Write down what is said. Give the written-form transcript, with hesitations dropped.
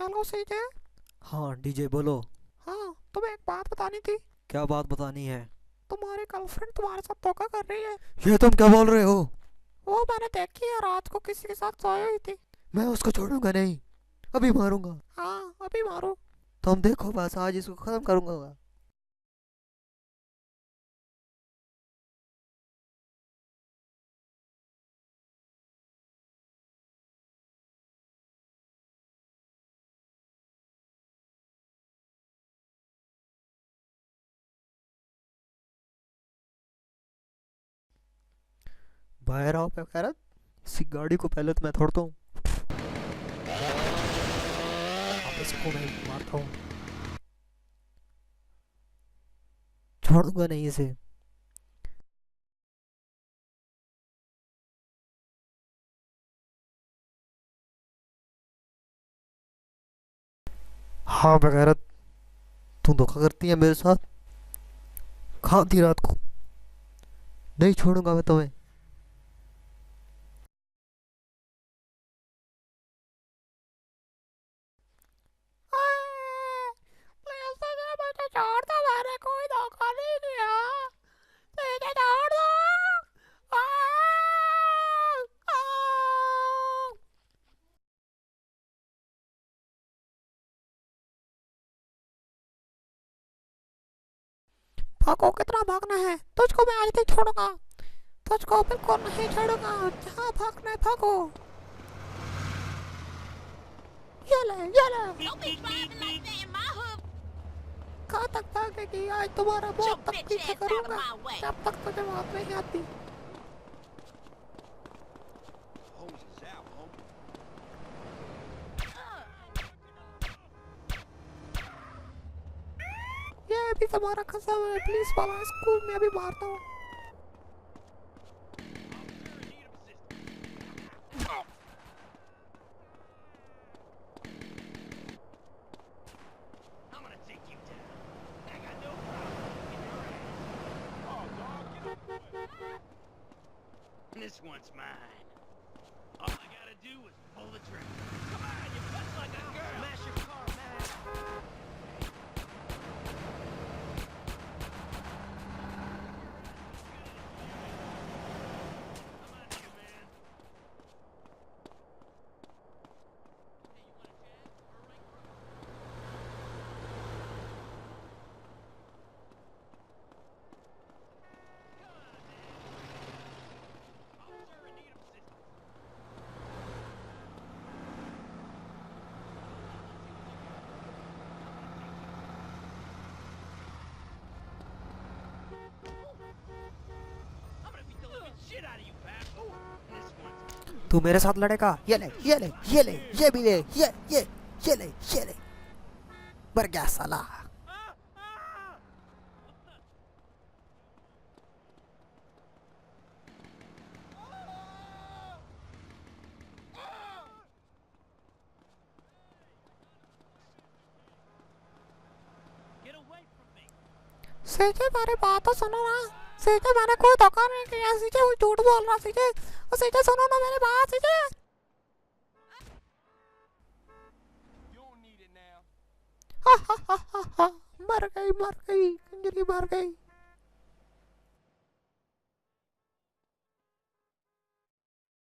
Hello सीजे। हाँ DJ बोलो। हाँ, तुम्हें एक बात बतानी थी। क्या बात बतानी है? तुम्हारी गर्लफ्रेंड तुम्हारे साथ धोखा कर रही है। ये तुम क्या बोल रहे हो? वो मैंने देखी है, रात को किसी के साथ सोई हुई थी। मैं उसको छोड़ूंगा नहीं, अभी मारूंगा। हाँ, अभी मारो। तुम देखो बस, आज इसको खत्म करूंगा। बाहर आओ पे खैरत, इसी गाड़ी को पहले तो मैं तोड़ता हूँ। अब इसको मैं मारता हूँ, छोड़ूंगा नहीं इसे। हाँ बगैरत, तू धोखा करती है मेरे साथ। कहाँ थी रात को? नहीं छोड़ूंगा मैं तुम्हें। प्लीज सीजे, मुझे छोड़ दो, मैंने कोई धोखा नहीं किया। सीजे छोड़ दो। आ, आ। भागो, कितना भागना है? तुझको मैं आज नहीं छोड़ूंगा। तुझको बिल्कुल नहीं छोड़ूंगा। जहाँ भागना है भागो। ये ले, ये ले। Don't be driving like that in my hood. कहाँ तक भागेगी? आज तुम्हारा Get your बहुत तक bitch पीछे ass out of करूंगा, my way. जब तक तुझे बात नहीं आती। Hoses out, homie. ये भी तुम्हारा कसम है, पुलिस वाला स्कूल में अभी मारता हूँ। I'm gonna take you down. I got no problem kicking your ass. Oh, dog, get up there. This one's mine. All I gotta do is pull the trigger. Come on, you punch like a girl. Smash your car, man. Come on, you man. Officer in need of assistance. I'm gonna beat the living shit out of you, pal. This one's तू मेरे साथ लड़ेगा? ये ले, ये ले, ये ले, ये भी ले, ये ले, ये ले। मर गया साला। Ah! Ah! Get away from me! सीजे, मेरी बात तो सुनो ना। सीजे, मैंने कोई धोखा नहीं किया। सीजे, वो झूठ बोल रहा। सीजे, और सीजे सुनो ना मेरी बात। सीजे, You don't need it now. हा हा हा हा हा। मर गई, मर गई, कंजरी मर गई।